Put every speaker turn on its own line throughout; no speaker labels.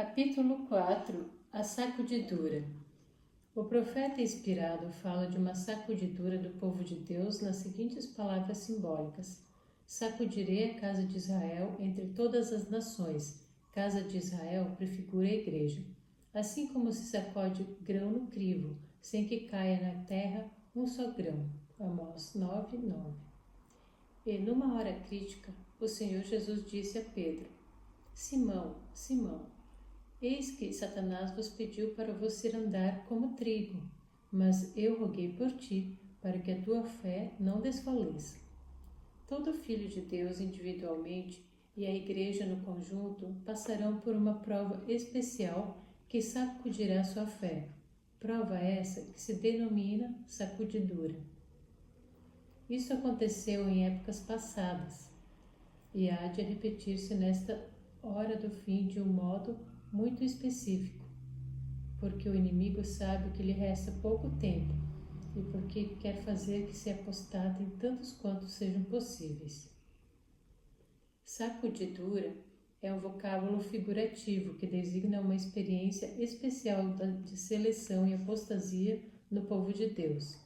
Capítulo 4. A sacudidura. O profeta inspirado fala de uma sacudidura do povo de Deus nas seguintes palavras simbólicas: sacudirei a casa de Israel entre todas as nações. Casa de Israel prefigura a igreja. Assim como se sacode grão no crivo, sem que caia na terra um só grão. Amós 9:9. E numa hora crítica, o Senhor Jesus disse a Pedro: Simão, Simão, eis que Satanás vos pediu para vos ir andar como trigo, mas eu roguei por ti, para que a tua fé não desfaleça. Todo filho de Deus individualmente e a igreja no conjunto passarão por uma prova especial que sacudirá sua fé. Prova essa que se denomina sacudidura. Isso aconteceu em épocas passadas e há de repetir-se nesta hora do fim de um modo muito específico, porque o inimigo sabe que lhe resta pouco tempo e porque quer fazer que se apostatem tantos quantos sejam possíveis. Sacudidura é um vocábulo figurativo que designa uma experiência especial de seleção e apostasia no povo de Deus.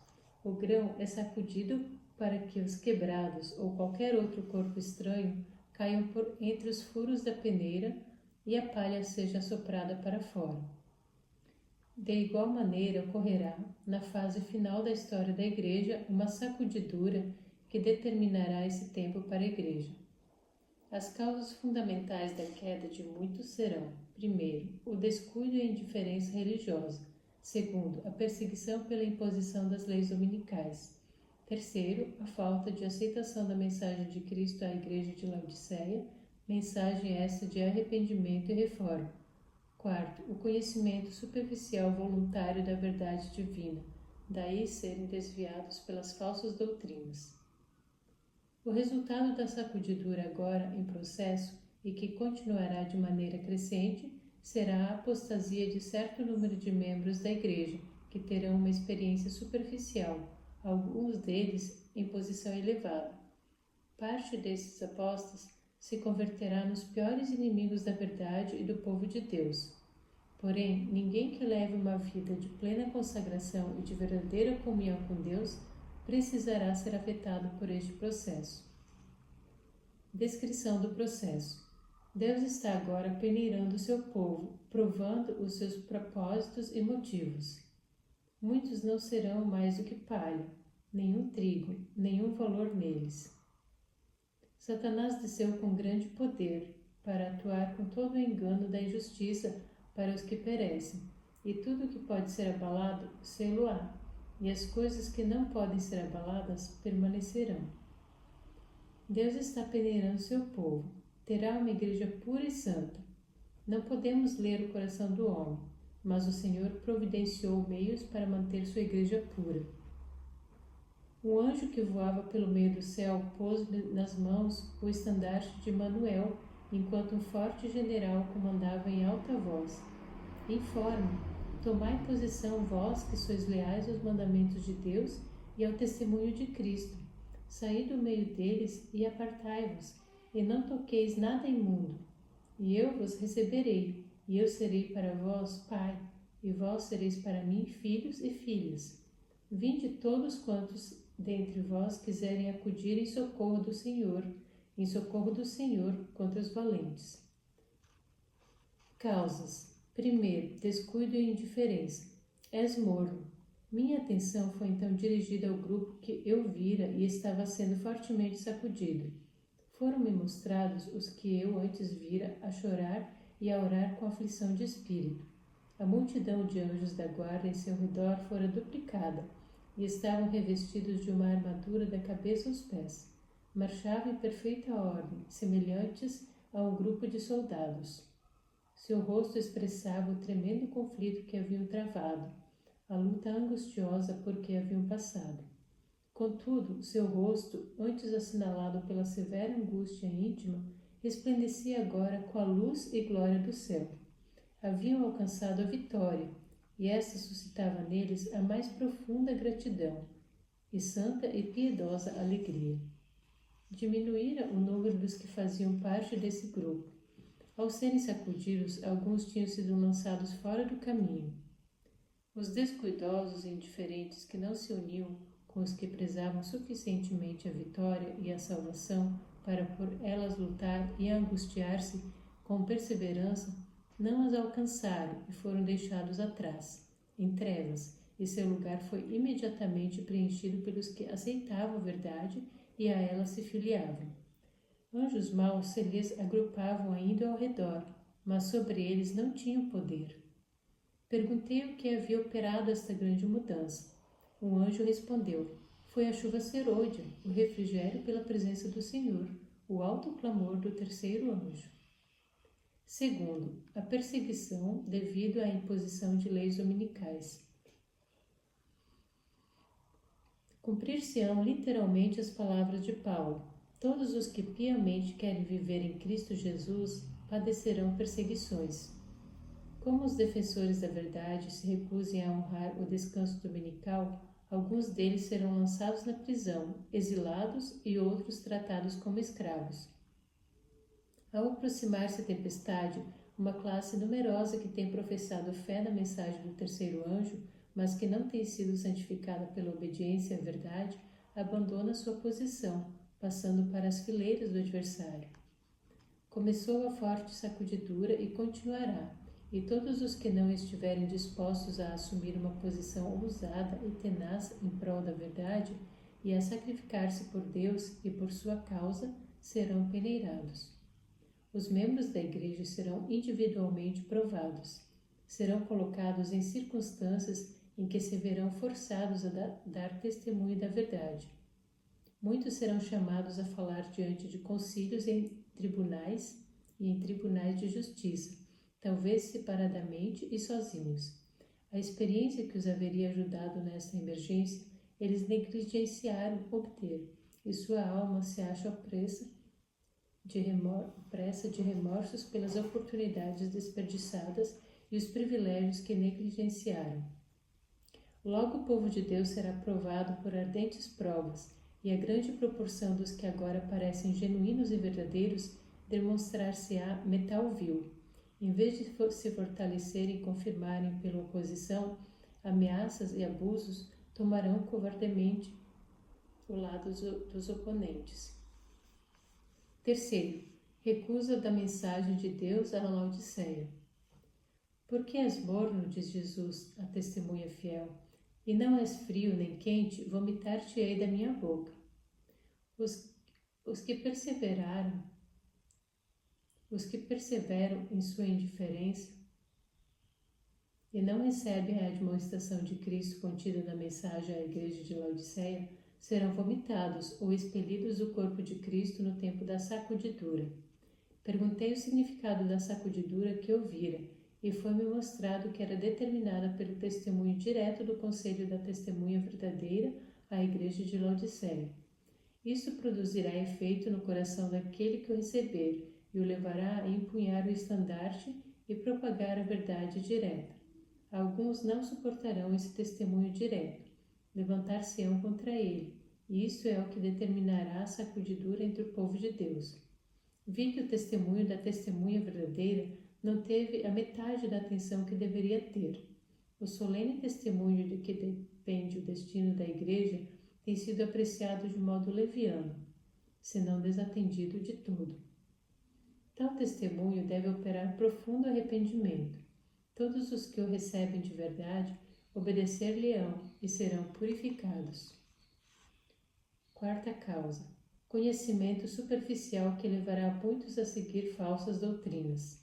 O grão é sacudido para que os quebrados ou qualquer outro corpo estranho caiam por entre os furos da peneira e a palha seja assoprada para fora. De igual maneira ocorrerá, na fase final da história da Igreja, uma sacudidura que determinará esse tempo para a Igreja. As causas fundamentais da queda de muitos serão: primeiro, o descuido e a indiferença religiosa; segundo, a perseguição pela imposição das leis dominicais; terceiro, a falta de aceitação da mensagem de Cristo à Igreja de Laodiceia, mensagem essa de arrependimento e reforma; quarto, o conhecimento superficial voluntário da verdade divina, daí serem desviados pelas falsas doutrinas. O resultado da sacudidura agora em processo e que continuará de maneira crescente será a apostasia de certo número de membros da Igreja, que terão uma experiência superficial, alguns deles em posição elevada. Parte desses apóstolos se converterá nos piores inimigos da verdade e do povo de Deus. Porém, ninguém que leve uma vida de plena consagração e de verdadeira comunhão com Deus precisará ser afetado por este processo. Descrição do processo. Deus está agora peneirando o seu povo, provando os seus propósitos e motivos. Muitos não serão mais do que palha, nenhum trigo, nenhum valor neles. Satanás desceu com grande poder para atuar com todo o engano da injustiça para os que perecem, e tudo que pode ser abalado, sê-lo-á, e as coisas que não podem ser abaladas permanecerão. Deus está peneirando seu povo, terá uma igreja pura e santa. Não podemos ler o coração do homem, mas o Senhor providenciou meios para manter sua igreja pura. Um anjo que voava pelo meio do céu pôs nas mãos o estandarte de Manuel, enquanto um forte general comandava em alta voz: Informe, tomai posição vós que sois leais aos mandamentos de Deus e ao testemunho de Cristo. Saí do meio deles e apartai-vos, e não toqueis nada imundo. E eu vos receberei, e eu serei para vós pai, e vós sereis para mim filhos e filhas. Vinde todos quantos dentre vós quiserem acudir em socorro do Senhor contra os valentes. Causas. Primeiro, descuido e indiferença. És morno. Minha atenção foi então dirigida ao grupo que eu vira e estava sendo fortemente sacudido. Foram-me mostrados os que eu antes vira a chorar e a orar com aflição de espírito. A multidão de anjos da guarda em seu redor fora duplicada, e estavam revestidos de uma armadura da cabeça aos pés. Marchavam em perfeita ordem, semelhantes a um grupo de soldados. Seu rosto expressava o tremendo conflito que haviam travado, a luta angustiosa por que haviam passado. Contudo, seu rosto, antes assinalado pela severa angústia íntima, resplandecia agora com a luz e glória do céu. Haviam alcançado a vitória, e esta suscitava neles a mais profunda gratidão e santa e piedosa alegria. Diminuíra o número dos que faziam parte desse grupo. Ao serem sacudidos, alguns tinham sido lançados fora do caminho. Os descuidosos e indiferentes que não se uniam com os que prezavam suficientemente a vitória e a salvação para por elas lutar e angustiar-se com perseverança, não as alcançaram e foram deixados atrás, em trevas, e seu lugar foi imediatamente preenchido pelos que aceitavam a verdade e a ela se filiavam. Anjos maus se lhes agrupavam ainda ao redor, mas sobre eles não tinham poder. Perguntei o que havia operado esta grande mudança. Um anjo respondeu: foi a chuva serôdia, o refrigério pela presença do Senhor, o alto clamor do terceiro anjo. Segundo, a perseguição devido à imposição de leis dominicais. Cumprir-se-ão literalmente as palavras de Paulo: todos os que piamente querem viver em Cristo Jesus padecerão perseguições. Como os defensores da verdade se recusem a honrar o descanso dominical, alguns deles serão lançados na prisão, exilados e outros tratados como escravos. Ao aproximar-se a tempestade, uma classe numerosa que tem professado fé na mensagem do terceiro anjo, mas que não tem sido santificada pela obediência à verdade, abandona sua posição, passando para as fileiras do adversário. Começou a forte sacudidura e continuará, e todos os que não estiverem dispostos a assumir uma posição ousada e tenaz em prol da verdade e a sacrificar-se por Deus e por sua causa, serão peneirados. Os membros da Igreja serão individualmente provados. Serão colocados em circunstâncias em que se verão forçados a dar testemunho da verdade. Muitos serão chamados a falar diante de concílios em tribunais e em tribunais de justiça, talvez separadamente e sozinhos. A experiência que os haveria ajudado nesta emergência, eles negligenciaram obter, e sua alma se acha opressa de remorsos pelas oportunidades desperdiçadas e os privilégios que negligenciaram. Logo o povo de Deus será provado por ardentes provas, e a grande proporção dos que agora parecem genuínos e verdadeiros demonstrar-se-á metal vil. Em vez de se fortalecerem e confirmarem pela oposição, ameaças e abusos tomarão covardemente o lado dos oponentes. Terceiro, recusa da mensagem de Deus à Laodiceia. Por que és morno, diz Jesus, a testemunha fiel, e não és frio nem quente, vomitar-te-ei da minha boca. Os que perseveram em sua indiferença e não recebem a admoestação de Cristo contida na mensagem à igreja de Laodiceia, serão vomitados ou expelidos do corpo de Cristo no tempo da sacudidura. Perguntei o significado da sacudidura que ouvira, e foi-me mostrado que era determinada pelo testemunho direto do conselho da testemunha verdadeira à igreja de Laodiceia. Isso produzirá efeito no coração daquele que o receber e o levará a empunhar o estandarte e propagar a verdade direta. Alguns não suportarão esse testemunho direto, levantar-se-ão contra ele, e isso é o que determinará a sacudidura entre o povo de Deus. Vi que o testemunho da testemunha verdadeira não teve a metade da atenção que deveria ter. O solene testemunho de que depende o destino da Igreja tem sido apreciado de modo leviano, se não desatendido de todo. Tal testemunho deve operar profundo arrependimento. Todos os que o recebem de verdade obedecer-lhe-ão e serão purificados. Quarta causa: conhecimento superficial que levará muitos a seguir falsas doutrinas.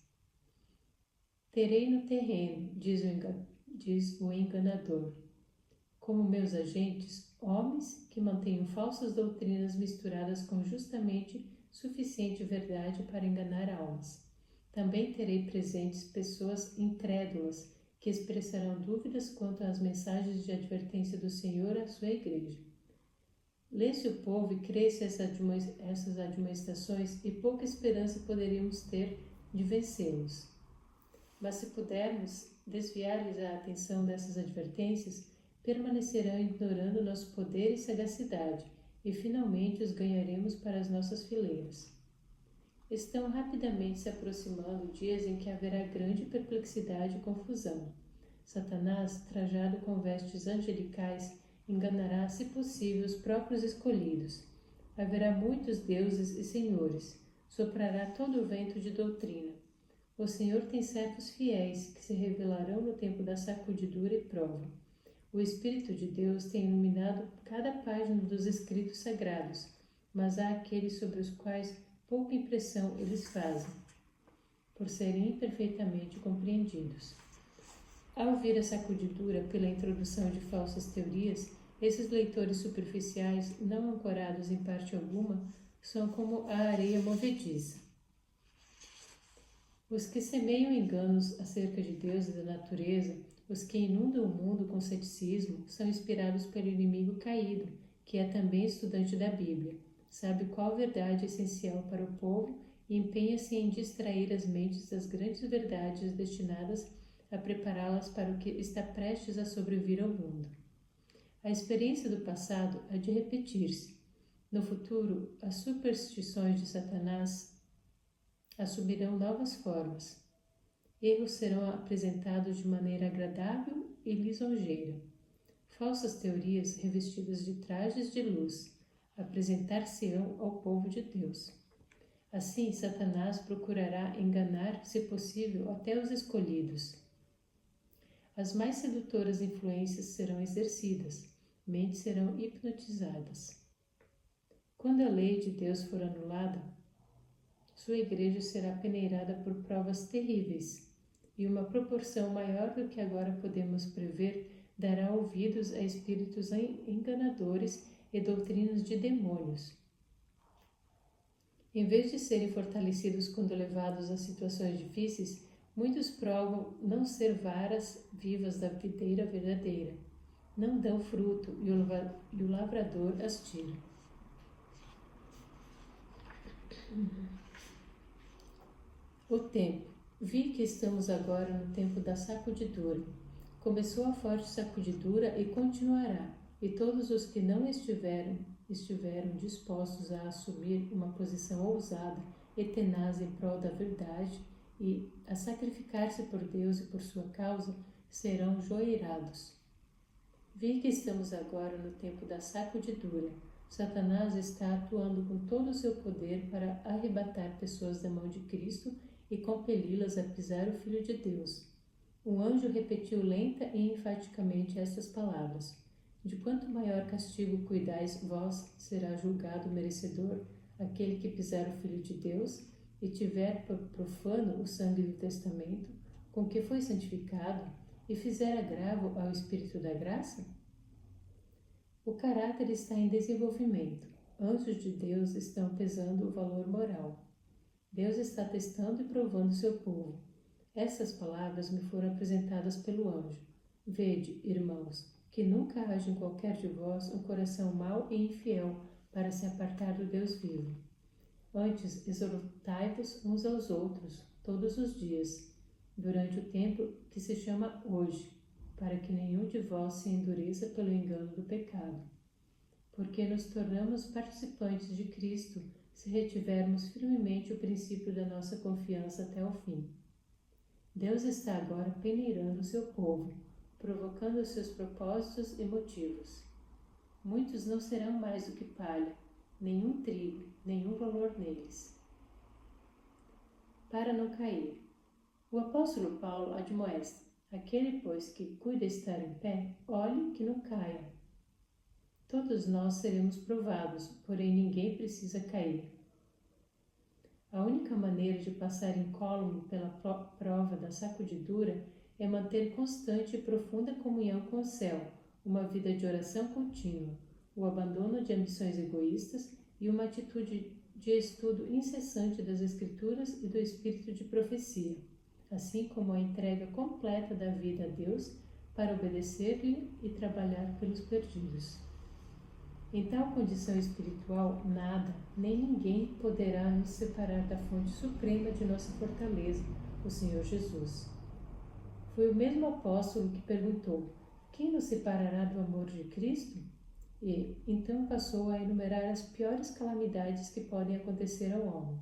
Terei no terreno, diz o enganador, como meus agentes, homens que mantenham falsas doutrinas misturadas com justamente suficiente verdade para enganar almas. Também terei presentes pessoas incrédulas que expressarão dúvidas quanto às mensagens de advertência do Senhor à sua igreja. Lê-se o povo e crê-se essas admoestações, e pouca esperança poderíamos ter de vencê-los. Mas se pudermos desviar-lhes a atenção dessas advertências, permanecerão ignorando nosso poder e sagacidade, e finalmente os ganharemos para as nossas fileiras. Estão rapidamente se aproximando dias em que haverá grande perplexidade e confusão. Satanás, trajado com vestes angelicais, enganará, se possível, os próprios escolhidos. Haverá muitos deuses e senhores. Soprará todo o vento de doutrina. O Senhor tem servos fiéis, que se revelarão no tempo da sacudidura e prova. O Espírito de Deus tem iluminado cada página dos escritos sagrados, mas há aqueles sobre os quais pouca impressão eles fazem, por serem imperfeitamente compreendidos. Ao ouvir a sacudidura pela introdução de falsas teorias, esses leitores superficiais, não ancorados em parte alguma, são como a areia movediça. Os que semeiam enganos acerca de Deus e da natureza, os que inundam o mundo com ceticismo, são inspirados pelo inimigo caído, que é também estudante da Bíblia, sabe qual verdade é essencial para o povo e empenha-se em distrair as mentes das grandes verdades destinadas a prepará-las para o que está prestes a sobrevir ao mundo. A experiência do passado há de repetir-se. No futuro, as superstições de Satanás assumirão novas formas. Erros serão apresentados de maneira agradável e lisonjeira. Falsas teorias revestidas de trajes de luz apresentar-se-ão ao povo de Deus. Assim, Satanás procurará enganar, se possível, até os escolhidos. As mais sedutoras influências serão exercidas, mentes serão hipnotizadas. Quando a lei de Deus for anulada, sua igreja será peneirada por provas terríveis, e uma proporção maior do que agora podemos prever dará ouvidos a espíritos enganadores e doutrinas de demônios. Em vez de serem fortalecidos quando levados a situações difíceis, muitos provam não ser varas vivas da videira verdadeira. Não dão fruto e o lavrador as tira. O tempo. Vi que estamos agora no tempo da sacudidura. Começou a forte sacudidura e continuará, e todos os que não estiveram dispostos a assumir uma posição ousada e tenaz em prol da verdade e a sacrificar-se por Deus e por sua causa, serão joeirados. Vi que estamos agora no tempo da sacudidura. Satanás está atuando com todo o seu poder para arrebatar pessoas da mão de Cristo e compeli-las a pisar o Filho de Deus. Um anjo repetiu lenta e enfaticamente estas palavras: de quanto maior castigo cuidais vós, será julgado merecedor aquele que pisar o Filho de Deus e tiver por profano o sangue do testamento, com que foi santificado, e fizer agravo ao Espírito da graça? O caráter está em desenvolvimento. Anjos de Deus estão pesando o valor moral. Deus está testando e provando seu povo. Essas palavras me foram apresentadas pelo anjo. Vede, irmãos, que nunca haja em qualquer de vós um coração mau e infiel para se apartar do Deus vivo. Antes, exortai-vos uns aos outros, todos os dias, durante o tempo que se chama hoje, para que nenhum de vós se endureça pelo engano do pecado. Porque nos tornamos participantes de Cristo se retivermos firmemente o princípio da nossa confiança até o fim. Deus está agora peneirando o seu povo, provocando os seus propósitos e motivos. Muitos não serão mais do que palha, nenhum trigo, nenhum valor neles. Para não cair. O apóstolo Paulo admoesta: aquele, pois, que cuida estar em pé, olhe que não caia. Todos nós seremos provados, porém ninguém precisa cair. A única maneira de passar incólume pela prova da sacudidura é manter constante e profunda comunhão com o céu, uma vida de oração contínua, o abandono de ambições egoístas e uma atitude de estudo incessante das Escrituras e do espírito de profecia, assim como a entrega completa da vida a Deus para obedecer-lhe e trabalhar pelos perdidos. Em tal condição espiritual, nada, nem ninguém poderá nos separar da fonte suprema de nossa fortaleza, o Senhor Jesus. Foi o mesmo apóstolo que perguntou: quem nos separará do amor de Cristo? E então passou a enumerar as piores calamidades que podem acontecer ao homem.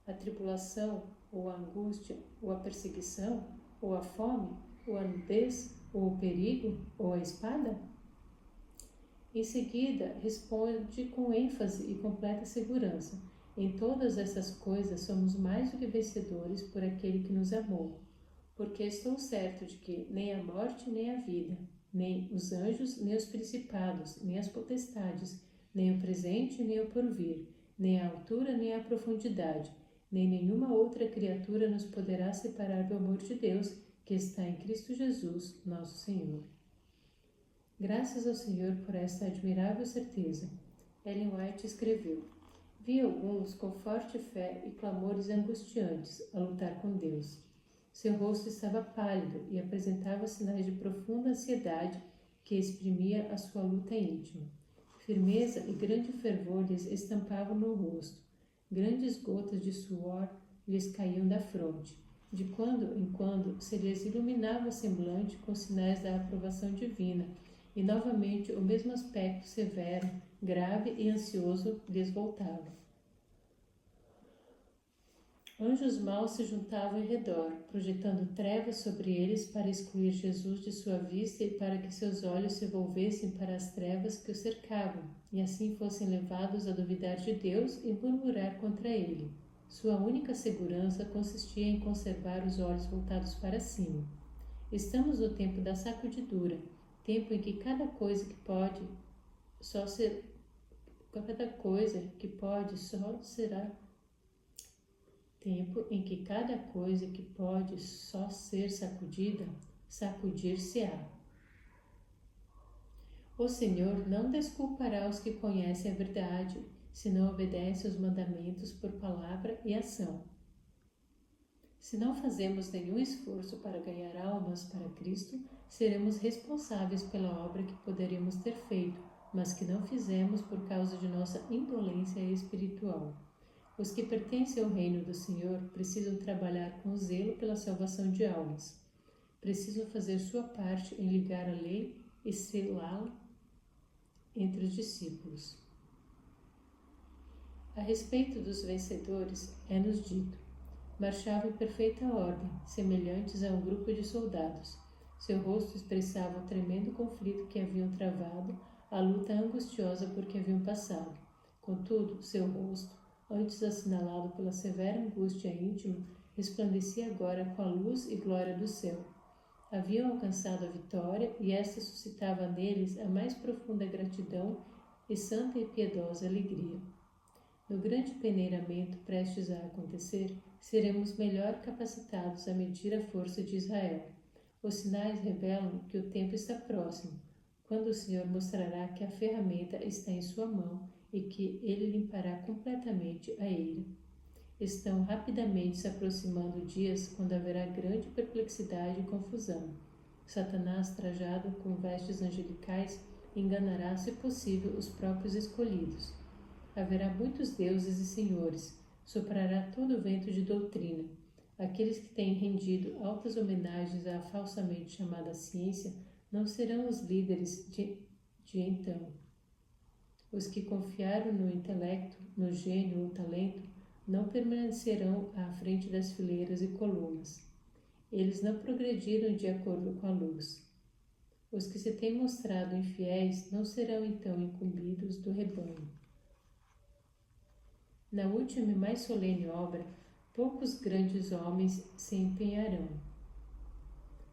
A tribulação, ou a angústia, ou a perseguição, ou a fome, ou a nudez, ou o perigo, ou a espada? Em seguida, responde com ênfase e completa segurança: em todas essas coisas somos mais do que vencedores por aquele que nos amou. Porque estou certo de que nem a morte, nem a vida, nem os anjos, nem os principados, nem as potestades, nem o presente, nem o porvir, nem a altura, nem a profundidade, nem nenhuma outra criatura nos poderá separar do amor de Deus que está em Cristo Jesus, nosso Senhor. Graças ao Senhor por esta admirável certeza. Ellen White escreveu: vi alguns com forte fé e clamores angustiantes a lutar com Deus. Seu rosto estava pálido e apresentava sinais de profunda ansiedade que exprimia a sua luta íntima. Firmeza e grande fervor lhes estampavam no rosto. Grandes gotas de suor lhes caíam da fronte. De quando em quando se lhes iluminava o semblante com sinais da aprovação divina, e novamente o mesmo aspecto severo, grave e ansioso lhes voltava. Anjos maus se juntavam em redor, projetando trevas sobre eles para excluir Jesus de sua vista e para que seus olhos se volvessem para as trevas que o cercavam, e assim fossem levados a duvidar de Deus e murmurar contra ele. Sua única segurança consistia em conservar os olhos voltados para cima. Estamos no tempo da sacudidura, tempo em que cada coisa que pode só será tempo em que cada coisa que pode só ser sacudida, sacudir-se-á. O Senhor não desculpará os que conhecem a verdade, se não obedecem aos mandamentos por palavra e ação. Se não fazemos nenhum esforço para ganhar almas para Cristo, seremos responsáveis pela obra que poderíamos ter feito, mas que não fizemos por causa de nossa indolência espiritual. Os que pertencem ao reino do Senhor precisam trabalhar com zelo pela salvação de almas. Precisam fazer sua parte em ligar a lei e selá-la entre os discípulos. A respeito dos vencedores, é-nos dito: marchavam em perfeita ordem, semelhantes a um grupo de soldados. Seu rosto expressava o tremendo conflito que haviam travado, a luta angustiosa por que haviam passado. Contudo, seu rosto, antes assinalado pela severa angústia íntima, resplandecia agora com a luz e glória do céu. Haviam alcançado a vitória e esta suscitava neles a mais profunda gratidão e santa e piedosa alegria. No grande peneiramento prestes a acontecer, seremos melhor capacitados a medir a força de Israel. Os sinais revelam que o tempo está próximo, quando o Senhor mostrará que a ferramenta está em sua mão e que ele limpará completamente a eira. Estão rapidamente se aproximando dias quando haverá grande perplexidade e confusão. Satanás, trajado com vestes angelicais, enganará, se possível, os próprios escolhidos. Haverá muitos deuses e senhores, soprará todo o vento de doutrina. Aqueles que têm rendido altas homenagens à falsamente chamada ciência não serão os líderes de então. Os que confiaram no intelecto, no gênio ou talento, não permanecerão à frente das fileiras e colunas. Eles não progrediram de acordo com a luz. Os que se têm mostrado infiéis não serão então incumbidos do rebanho. Na última e mais solene obra, poucos grandes homens se empenharão.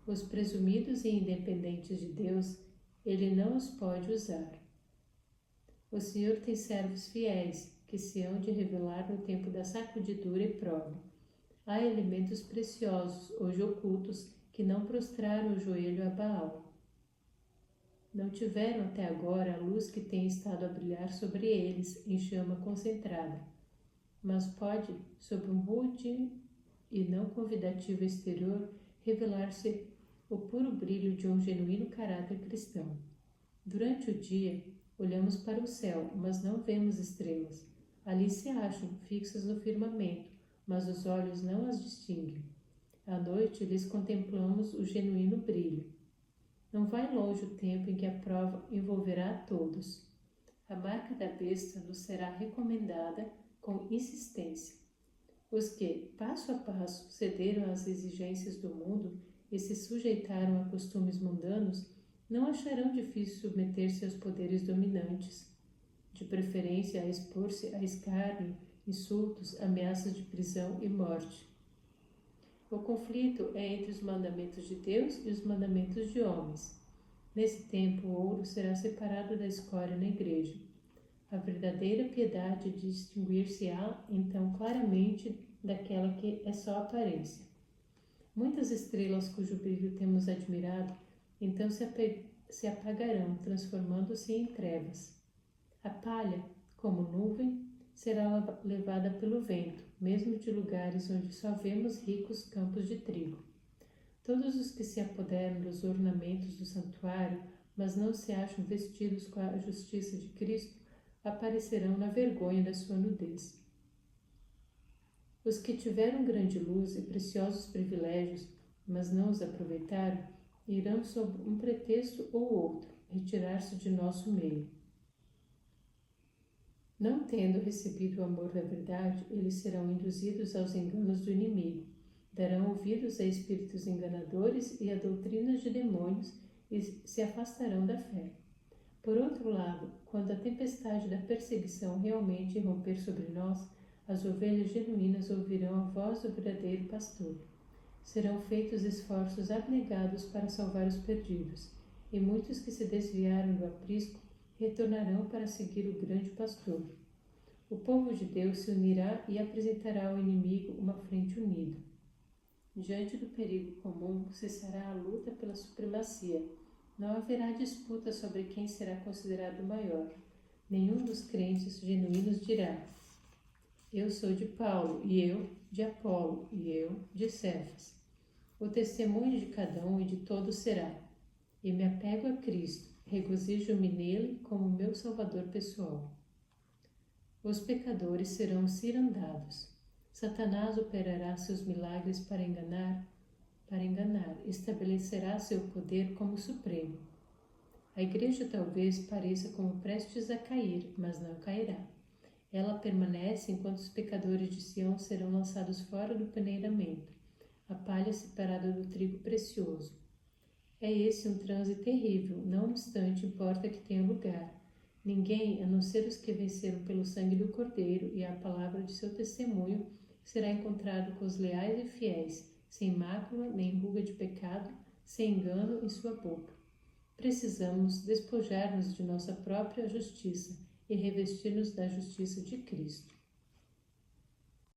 Os presumidos e independentes de Deus, ele não os pode usar. O Senhor tem servos fiéis, que se hão de revelar no tempo da sacudidura e prova. Há elementos preciosos, hoje ocultos, que não prostraram o joelho a Baal. Não tiveram até agora a luz que tem estado a brilhar sobre eles em chama concentrada, mas pode, sob um rude e não convidativo exterior, revelar-se o puro brilho de um genuíno caráter cristão. Durante o dia, olhamos para o céu, mas não vemos estrelas. Ali se acham, fixas no firmamento, mas os olhos não as distinguem. À noite lhes contemplamos o genuíno brilho. Não vai longe o tempo em que a prova envolverá a todos. A marca da besta nos será recomendada com insistência. Os que, passo a passo, cederam às exigências do mundo e se sujeitaram a costumes mundanos, não acharão difícil submeter-se aos poderes dominantes, de preferência a expor-se a escárnio, insultos, ameaças de prisão e morte. O conflito é entre os mandamentos de Deus e os mandamentos de homens. Nesse tempo, o ouro será separado da escória na igreja. A verdadeira piedade distinguir-se-á, então, claramente daquela que é só aparência. Muitas estrelas cujo brilho temos admirado, então se apagarão, transformando-se em trevas. A palha, como nuvem, será levada pelo vento, mesmo de lugares onde só vemos ricos campos de trigo. Todos os que se apoderam dos ornamentos do santuário, mas não se acham vestidos com a justiça de Cristo, aparecerão na vergonha da sua nudez. Os que tiveram grande luz e preciosos privilégios, mas não os aproveitaram, irão sob um pretexto ou outro retirar-se de nosso meio. Não tendo recebido o amor da verdade, eles serão induzidos aos enganos do inimigo, darão ouvidos a espíritos enganadores e a doutrinas de demônios e se afastarão da fé. Por outro lado, quando a tempestade da perseguição realmente irromper sobre nós, as ovelhas genuínas ouvirão a voz do verdadeiro pastor. Serão feitos esforços abnegados para salvar os perdidos, e muitos que se desviaram do aprisco retornarão para seguir o grande pastor. O povo de Deus se unirá e apresentará ao inimigo uma frente unida. Diante do perigo comum, cessará a luta pela supremacia. Não haverá disputa sobre quem será considerado maior. Nenhum dos crentes genuínos dirá: eu sou de Paulo, e eu de Apolo, e eu de Cefas. O testemunho de cada um e de todos será: e me apego a Cristo, regozijo-me nele como meu Salvador pessoal. Os pecadores serão cirandados. Satanás operará seus milagres para enganar, estabelecerá seu poder como supremo. A igreja talvez pareça como prestes a cair, mas não cairá. Ela permanece enquanto os pecadores de Sião serão lançados fora do peneiramento, a palha separada do trigo precioso. É esse um transe terrível, não obstante importa que tenha lugar. Ninguém, a não ser os que venceram pelo sangue do Cordeiro e a palavra de seu testemunho, será encontrado com os leais e fiéis, sem mácula nem ruga de pecado, sem engano em sua boca. Precisamos despojar-nos de nossa própria justiça e revestir-nos da justiça de Cristo.